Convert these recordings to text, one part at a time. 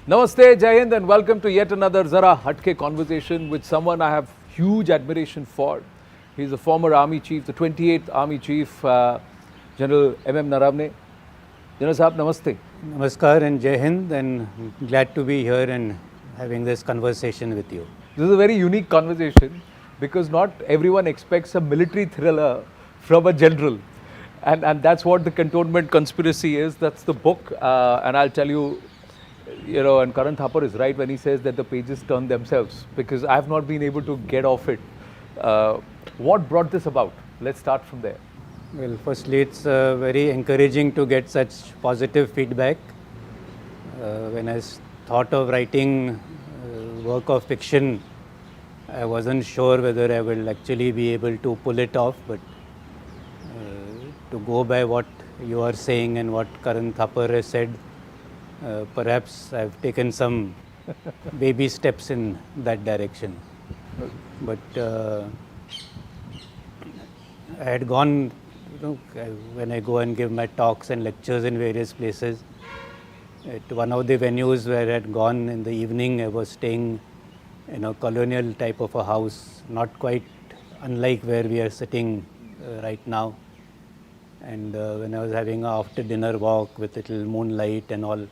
Namaste, Jai Hind, and welcome to yet another Zara Hatke conversation with someone I have huge admiration for. He's a former Army Chief, the 28th Army Chief, General MM Naravane. General Sahab, Namaste. Namaskar and Jai Hind, and glad to be here and having this conversation with you. This is a very unique conversation because not everyone expects a military thriller from a general. And that's what the Cantonment Conspiracy is. That's the book. And I'll tell you, and Karan Thapar is right when he says that the pages turn themselves, because I have not been able to get off it. What brought this about? Let's start from there. Well, firstly, it's very encouraging to get such positive feedback. When I thought of writing work of fiction, I wasn't sure whether I will actually be able to pull it off, but to go by what you are saying and what Karan Thapar has said, perhaps I've taken some baby steps in that direction. But I had gone, when I go and give my talks and lectures in various places, at one of the venues where I had gone in the evening, I was staying in a colonial type of a house, not quite unlike where we are sitting right now. And when I was having an after dinner walk with little moonlight and all,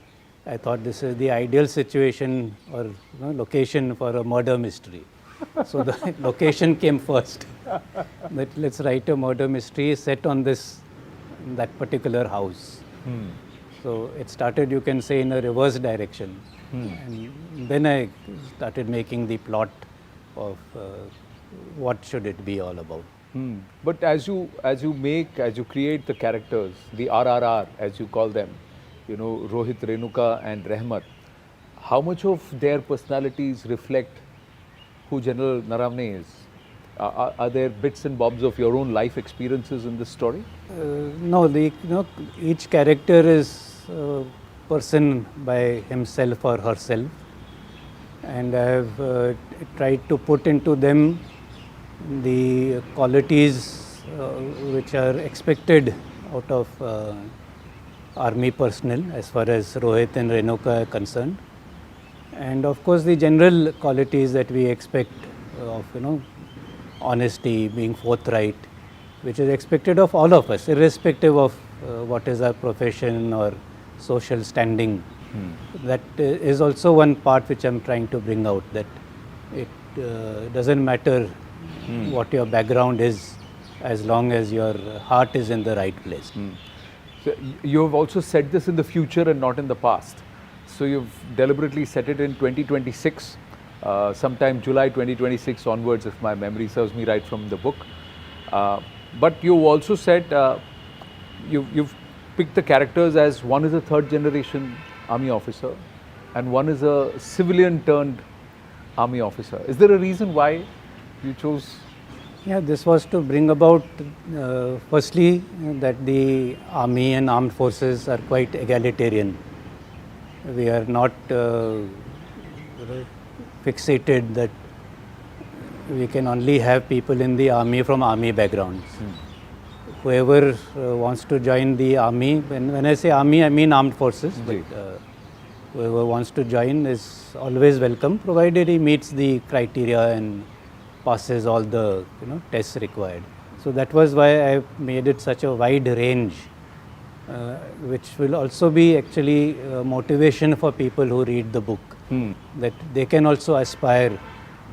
I thought this is the ideal situation or location for a murder mystery. So the location came first. That let's write a murder mystery set on that particular house. So it started, you can say, in a reverse direction. And then I started making the plot of what should it be all about. But as you create the characters, the RRR as you call them, Rohit, Renuka and Rehmat, how much of their personalities reflect who General Naravane is? Are there bits and bobs of your own life experiences in this story? No, each character is a person by himself or herself, and I have tried to put into them the qualities which are expected out of army personnel as far as Rohit and Renuka are concerned, and of course the general qualities that we expect of honesty, being forthright, which is expected of all of us, irrespective of what is our profession or social standing. That is also one part which I am trying to bring out, that it doesn't matter what your background is, as long as your heart is in the right place. So you have also said this in the future and not in the past. So you've deliberately set it in 2026, sometime July 2026 onwards, if my memory serves me right from the book. But you also said you've picked the characters as one is a third generation army officer and one is a civilian turned army officer. Is there a reason why you chose? Yeah, this was to bring about, firstly, that the army and armed forces are quite egalitarian. We are not fixated that we can only have people in the army from army backgrounds. Whoever wants to join the army, when I say army, I mean armed forces, but whoever wants to join is always welcome, provided he meets the criteria and passes all the tests required. So that was why I made it such a wide range, which will also be actually motivation for people who read the book, that they can also aspire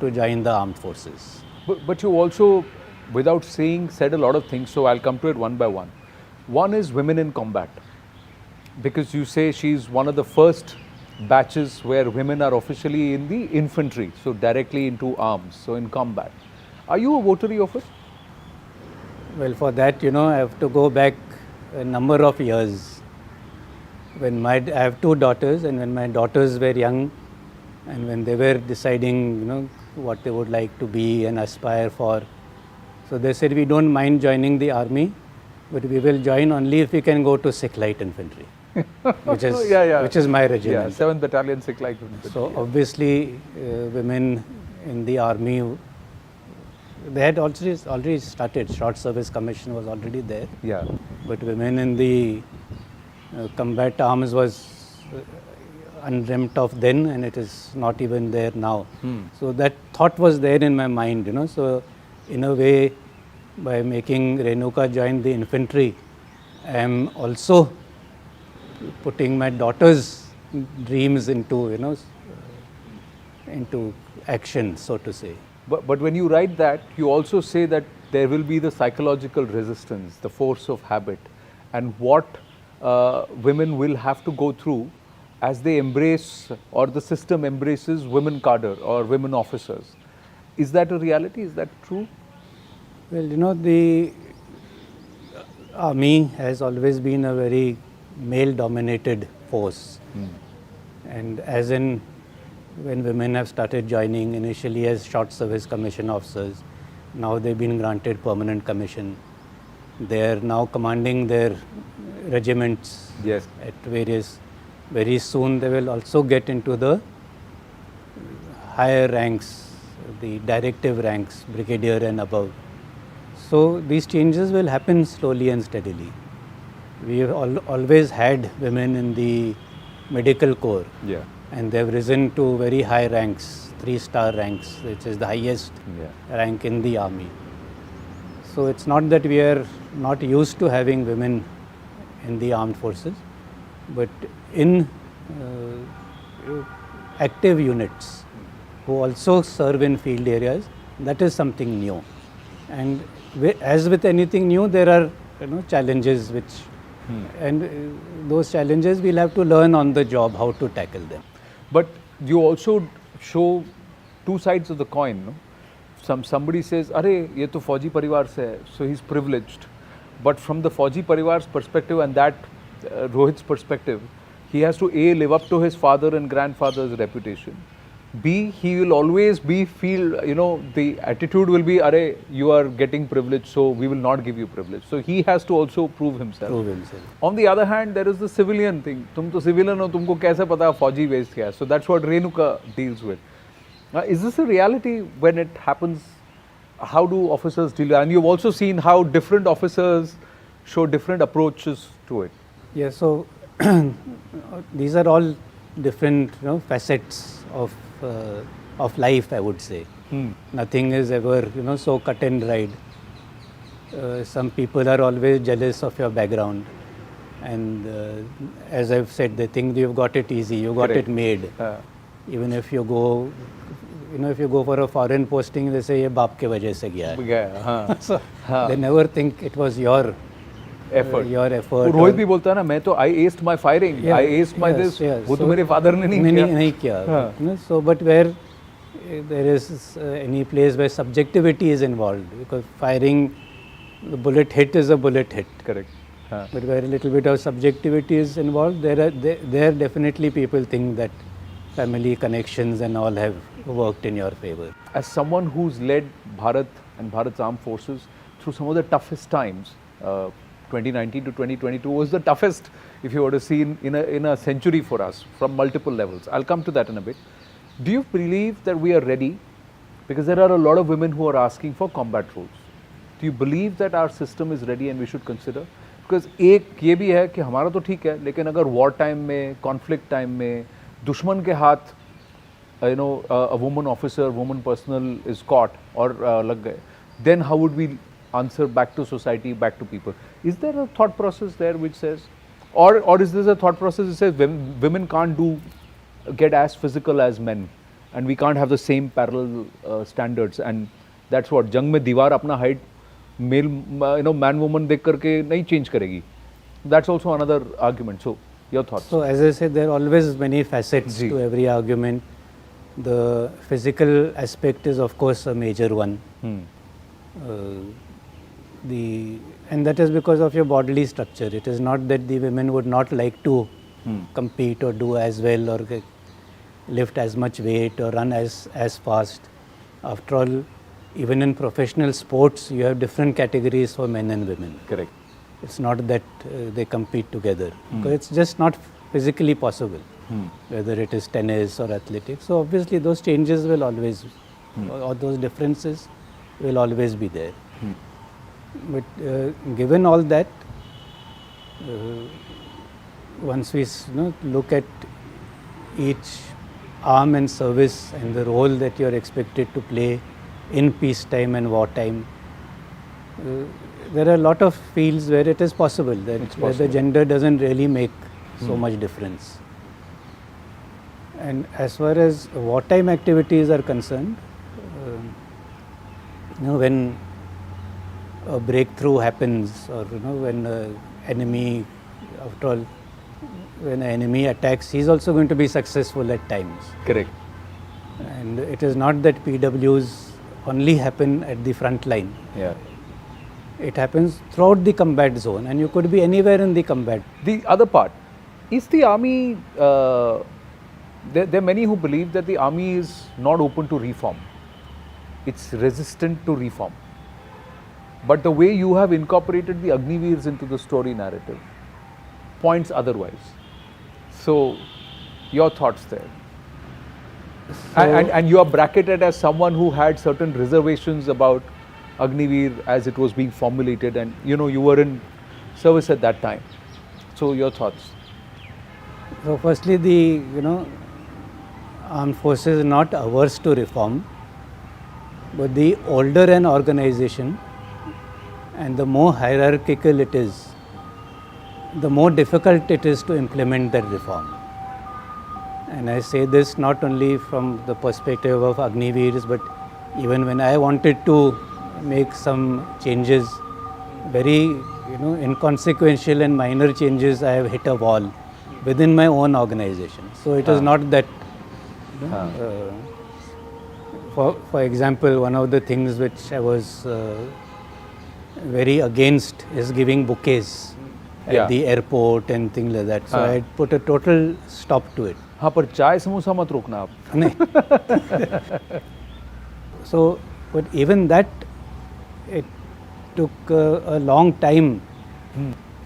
to join the armed forces. But you also, without saying, said a lot of things, so I'll come to it one by one. One is women in combat, because you say she's one of the first batches where women are officially in the infantry, so directly into arms, so in combat. Are you a votary of it? Well, for that, I have to go back a number of years. When I have two daughters, and when my daughters were young, and when they were deciding, what they would like to be and aspire for, so they said, we don't mind joining the army, but we will join only if we can go to Sikh Light Infantry. which is my regiment. Yeah, 7th Battalion Sikh Light Infantry. So obviously, women in the army, they had already started. Short Service Commission was already there. Yeah. But women in the combat arms was undreamt of then, and it is not even there now. So that thought was there in my mind, So in a way, by making Renuka join the infantry, I am also putting my daughter's dreams into, into action, so to say. But when you write that, you also say that there will be the psychological resistance, the force of habit, and what women will have to go through as they embrace, or the system embraces, women cadre or women officers. Is that a reality? Is that true? Well, the army has always been a very male-dominated force. And as in, when women have started joining initially as short service commission officers, now they've been granted permanent commission. They are now commanding their regiments Yes. at various. Very soon they will also get into the higher ranks, the directive ranks, brigadier and above. So these changes will happen slowly and steadily. We have always had women in the medical corps, Yeah. and they have risen to very high ranks, 3-star ranks, which is the highest rank in the army. So it's not that we are not used to having women in the armed forces, but in active units who also serve in field areas, that is something new. And as with anything new, there are challenges which, and those challenges we'll have to learn on the job how to tackle them. But you also show two sides of the coin, no? Somebody says, "Arey, ye to Fauji parivar se hai, so he's privileged." But from the Fauji parivar's perspective and that Rohit's perspective, he has to A, live up to his father and grandfather's reputation. B, he will always feel, the attitude will be, "Arey, you are getting privilege, so we will not give you privilege." So he has to also prove himself. On the other hand, there is the civilian thing. Tum to civilian ho, tumko kaise pata Fauji based kya hai? So that's what Renuka deals with. Is this a reality when it happens? How do officers deal? And you've also seen how different officers show different approaches to it. Yeah, so these are all different facets of life, I would say. Nothing is ever so cut and dried. Some people are always jealous of your background, and as I've said, they think you've got it easy, you got it made. Even if you go, if you go for a foreign posting, they say, "Ye baap ke wajah se gaya hai." So they never think it was your effort. Rohit भी बोलता है ना, मैं तो I aced my firing, I aced my this, वो तो मेरे father ने नहीं किया. So but where there is any place where subjectivity is involved, because firing, the bullet hit is a bullet hit. Correct. But where a little bit of subjectivity is involved, there definitely people think that family connections and all have worked in your favor. As someone who's led Bharat and Bharat's armed forces through some of the toughest times, 2019 to 2022 was the toughest, if you were to see in a century for us from multiple levels. I'll come to that in a bit. Do you believe that we are ready? Because there are a lot of women who are asking for combat roles. Do you believe that our system is ready and we should consider? Because एक ये भी है कि हमारा तो ठीक है, लेकिन अगर war time में, conflict time में, दुश्मन के हाथ, a woman officer, woman personnel is caught or लग गए, then how would we answer back to society, back to people? Is there a thought process there which says, or is this a thought process that says women can't get as physical as men, and we can't have the same parallel standards, and that's what जंग में दीवार अपना height male man woman देख करके नहीं change करेगी? That's also another argument. So your thoughts? So as I said, there are always many facets to every argument. The physical aspect is of course a major one. And that is because of your bodily structure. It is not that the women would not like to compete or do as well or lift as much weight or run as fast. After all, even in professional sports, you have different categories for men and women. Correct. It's not that they compete together. Because it's just not physically possible, whether it is tennis or athletics. So obviously those changes will always, or those differences will always be there. But given all that, once we look at each arm and service and the role that you are expected to play in peacetime and wartime. There are a lot of fields where it is possible, where the gender doesn't really make so much difference. And as far as wartime activities are concerned, when a breakthrough happens, or when an enemy, after all, when an enemy attacks, he is also going to be successful at times. Correct. And it is not that PWs only happen at the front line. Yeah. It happens throughout the combat zone, and you could be anywhere in the combat. The other part, is the army, there are many who believe that the army is not open to reform. It's resistant to reform. But the way you have incorporated the Agniveers into the story narrative points otherwise. So, your thoughts there. And you are bracketed as someone who had certain reservations about Agniveer as it was being formulated, and you were in service at that time. So, your thoughts. So, firstly, the armed forces are not averse to reform, but the older an organization and the more hierarchical it is, the more difficult it is to implement that reform. And I say this not only from the perspective of Agniveers, but even when I wanted to make some changes, very inconsequential and minor changes, I have hit a wall within my own organization. So it is not that. For example, one of the things which I was very against is giving bouquets at the airport and things like that. So I put a total stop to it. हाँ, पर चाय समोसा मत रोकना आप. नहीं. So, but even that, it took a long time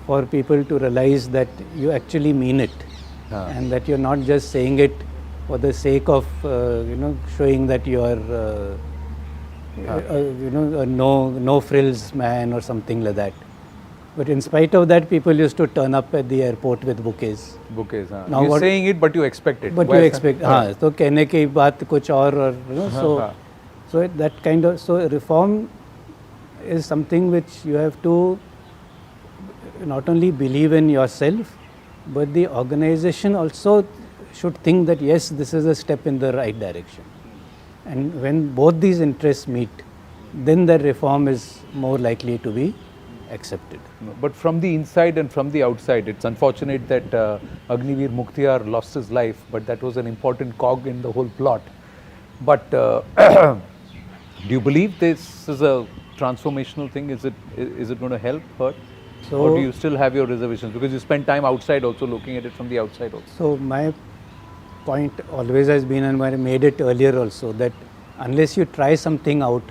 for people to realize that you actually mean it, and that you're not just saying it for the sake of showing that you are a no frills man or something like that. But in spite of that, people used to turn up at the airport with bouquets. Bouquets, हाँ. Now you're saying it, but you expect it. But you expect, हाँ. तो कहने की बात कुछ और so that kind of, so reform is something which you have to not only believe in yourself, but the organization also should think that yes, this is a step in the right direction. And when both these interests meet, then the reform is more likely to be accepted. But from the inside and from the outside, it's unfortunate that Agniveer Mukhtiar lost his life, but that was an important cog in the whole plot. But do you believe this is a transformational thing? Is it going to help, hurt? So, or do you still have your reservations? Because you spend time outside also, looking at it from the outside also. So my point always has been, and I made it earlier also, that unless you try something out,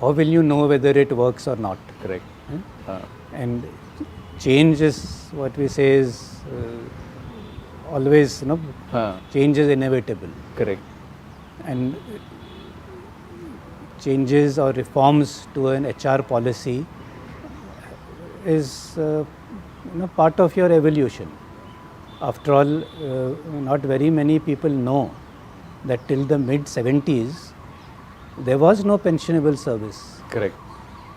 how will you know whether it works or not? Correct. And change is what we say is always, change is inevitable. Correct. And changes or reforms to an HR policy is part of your evolution. After all, not very many people know that till the mid-70s, there was no pensionable service. Correct.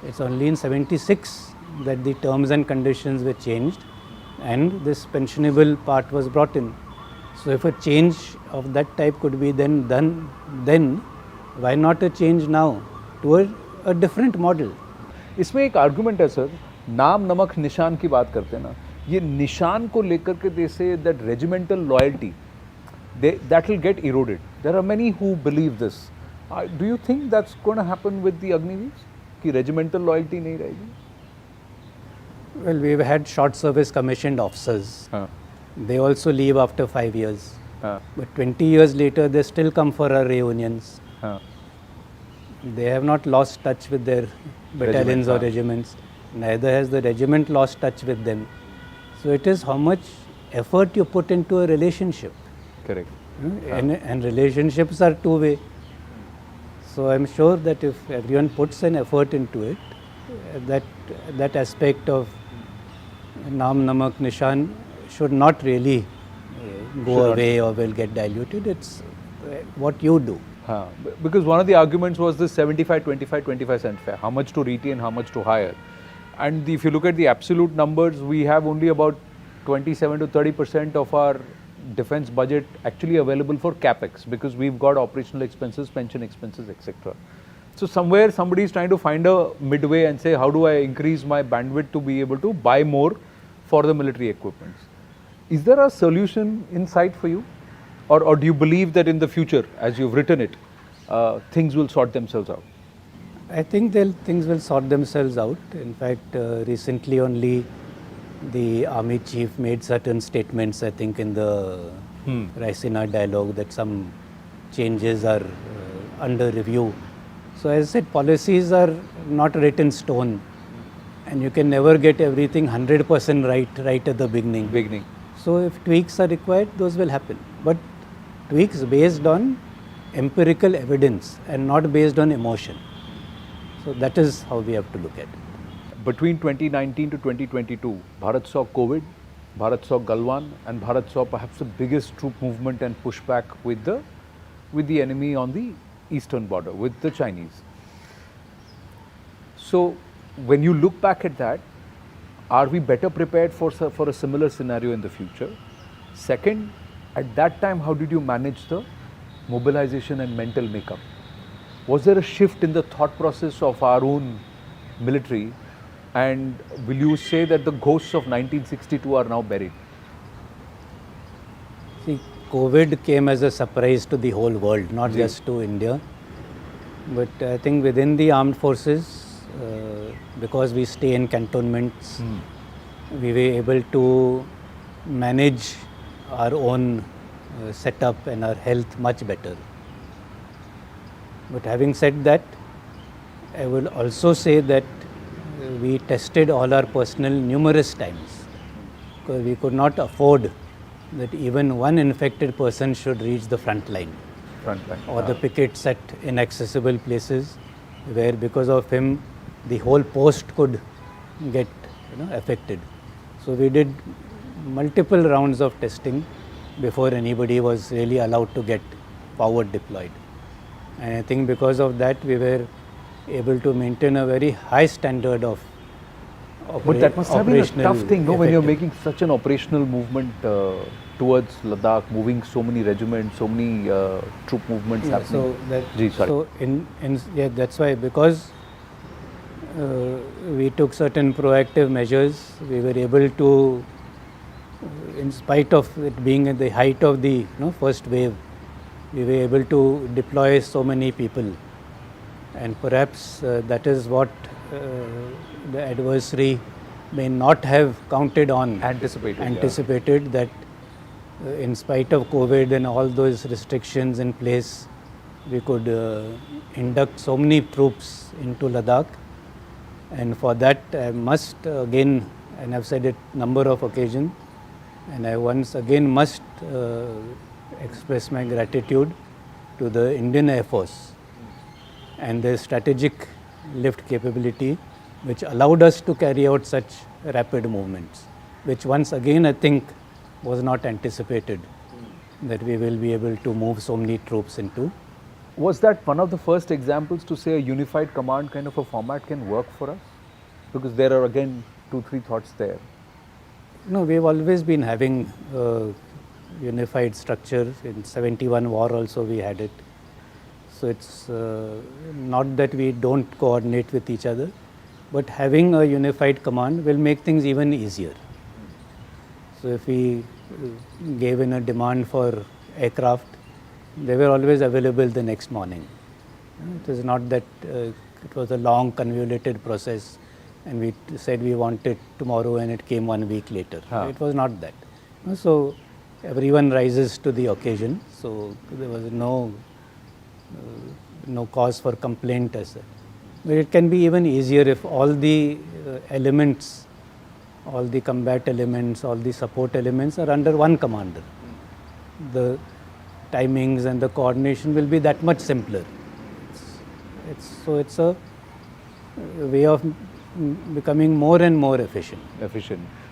It's only in 76 that the terms and conditions were changed and this pensionable part was brought in. So if a change of that type could be then done, then why not a change now to a different model? इसमें एक argument है sir, नाम नमक निशान की बात करते हैं ना, ये निशान को लेकर के they say that regimental loyalty, that will get eroded. There are many who believe this. Do you think that's going to happen with the Agniveers? कि regimental loyalty नहीं रहेगी? Well, we've had short service commissioned officers. They also leave after 5 years. But 20 years later, they still come for our reunions. They have not lost touch with their battalions or regiments. Neither has the regiment lost touch with them. So it is how much effort you put into a relationship. Correct. And relationships are two-way. So I'm sure that if everyone puts an effort into it, that aspect of Naam Namak Nishan should not really go Should not away or will get diluted. It's what you do. Because one of the arguments was this 75, 25, 25% fair. How much to retain, how much to hire. And if you look at the absolute numbers, we have only about 27 to 30% of our defense budget actually available for capex, because we've got operational expenses, pension expenses, etc. So somewhere somebody is trying to find a midway and say, how do I increase my bandwidth to be able to buy more for the military equipment? Is there a solution in sight for you? Or do you believe that in the future, as you've written it, things will sort themselves out? I think things will sort themselves out. In fact, recently only the army chief made certain statements, I think, in the Raisina dialogue, that some changes are under review. So as I said, policies are not written in stone, and you can never get everything 100% right at the beginning. So if tweaks are required, those will happen. But tweaks based on empirical evidence and not based on emotion. So that is how we have to look at it. Between 2019 to 2022, Bharat saw COVID, Bharat saw Galwan, and Bharat saw perhaps the biggest troop movement and pushback with the enemy on the eastern border, with the Chinese. So when you look back at that, are we better prepared for a similar scenario in the future? Second, at that time, how did you manage the mobilization and mental makeup? Was there a shift in the thought process of our own military? And will you say that the ghosts of 1962 are now buried? See, COVID came as a surprise to the whole world, not just to India. But I think within the armed forces, because we stay in cantonments, we were able to manage our own setup and our health much better. But having said that, I will also say that we tested all our personnel numerous times, because we could not afford that even one infected person should reach the front line. Or the pickets at inaccessible places, where because of him the whole post could get affected. So we did multiple rounds of testing before anybody was really allowed to get forward deployed. And I think because of that we were able to maintain a very high standard of But that must have been a tough thing, no, when you're making such an operational movement towards Ladakh, moving so many regiments, so many troop movements happening. That's why, because we took certain proactive measures, we were able to, in spite of it being at the height of the first wave, we were able to deploy so many people. And perhaps that is what the adversary may not have counted on, anticipated that in spite of COVID and all those restrictions in place, we could induct so many troops into Ladakh. And for that I must again, and I've said it number of occasions, and I once again must express my gratitude to the Indian Air Force and their strategic lift capability, which allowed us to carry out such rapid movements, which once again I think was not anticipated, that we will be able to move so many troops into. Was that one of the first examples to say a unified command kind of a format can work for us? Because there are again 2-3 thoughts there. No, we've always been having unified structure. In 71 war also we had it. So it's not that we don't coordinate with each other, but having a unified command will make things even easier. So if we gave in a demand for aircraft, they were always available the next morning. It is not that it was a long convoluted process and we said we want it tomorrow and it came 1 week later. It was not that. So everyone rises to the occasion. So there was no cause for complaint as such. But it can be even easier if all the elements, all the combat elements, all the support elements are under one commander. The timings and the coordination will be that much simpler. It's a way of becoming more and more efficient.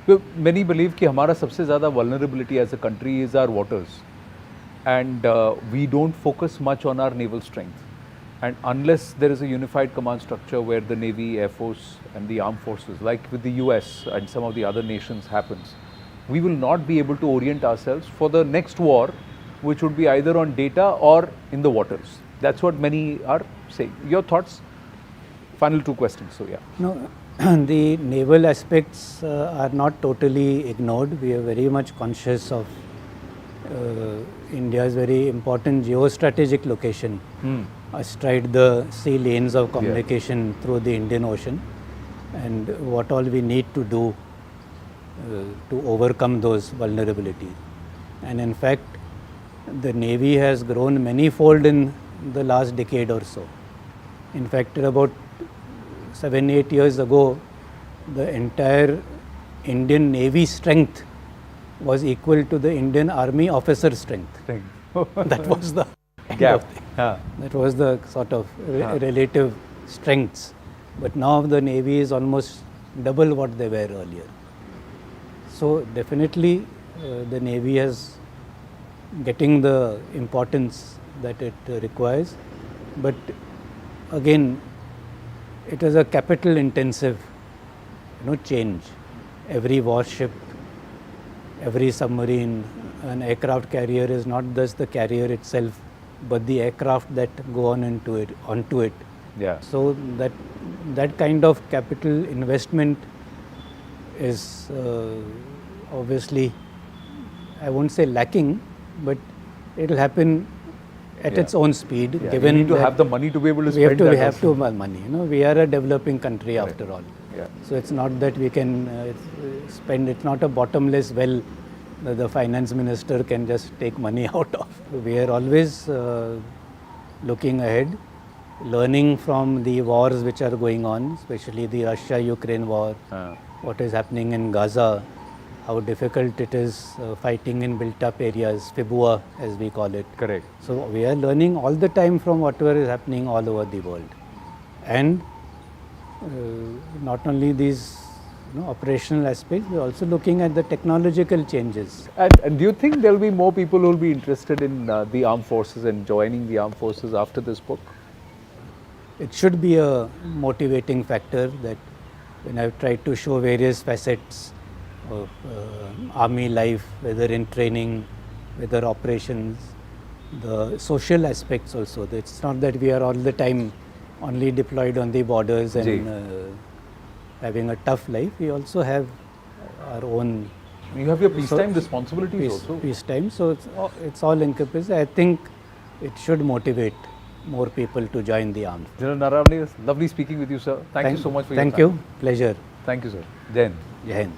Many believe कि हमारा सबसे ज़्यादा vulnerability as a country is our waters, and we don't focus much on our naval strength. And unless there is a unified command structure where the Navy, Air Force, and the armed forces, like with the US and some of the other nations, happens, we will not be able to orient ourselves for the next war, which would be either on data or in the waters. That's what many are saying. Your thoughts? Final two questions. So yeah. No, the naval aspects are not totally ignored. We are very much conscious of India's very important geostrategic location astride the sea lanes of communication through the Indian Ocean, and what all we need to do to overcome those vulnerabilities. And in fact, the Navy has grown many-fold in the last decade or so. In fact, about 7-8 years ago, the entire Indian Navy strength was equal to the Indian Army officer strength. That was the gap. That was the sort of relative strengths. But now the Navy is almost double what they were earlier. So definitely the Navy is getting the importance that it requires. But again, it is a capital intensive change. Every warship, every submarine, an aircraft carrier is not just the carrier itself, but the aircraft that go onto it. Yeah. So that kind of capital investment is obviously, I won't say lacking, but it will happen at its own speed. Yeah. Given you need to that have the money to be able to we spend have to that have also. to have money. We are a developing country after all. Yeah. So it's not that we can spend. It's not a bottomless well that the finance minister can just take money out of. We are always looking ahead, learning from the wars which are going on, especially the Russia-Ukraine war, what is happening in Gaza, how difficult it is fighting in built-up areas, FIBUA as we call it. Correct. So we are learning all the time from whatever is happening all over the world. And not only these operational aspects, we are also looking at the technological changes. And do you think there will be more people who will be interested in the armed forces and joining the armed forces after this book? It should be a motivating factor that when I've tried to show various facets of army life, whether in training, whether operations, the social aspects also. It's not that we are all the time only deployed on the borders and having a tough life. We also have our own. You have your peacetime responsibilities also. Peacetime, so it's all encompassed. I think it should motivate more people to join the army. General Naravane, lovely speaking with you, sir. Thank you so much for your time. Thank you. Pleasure. Thank you, sir. Jai Hind. Jai Hind.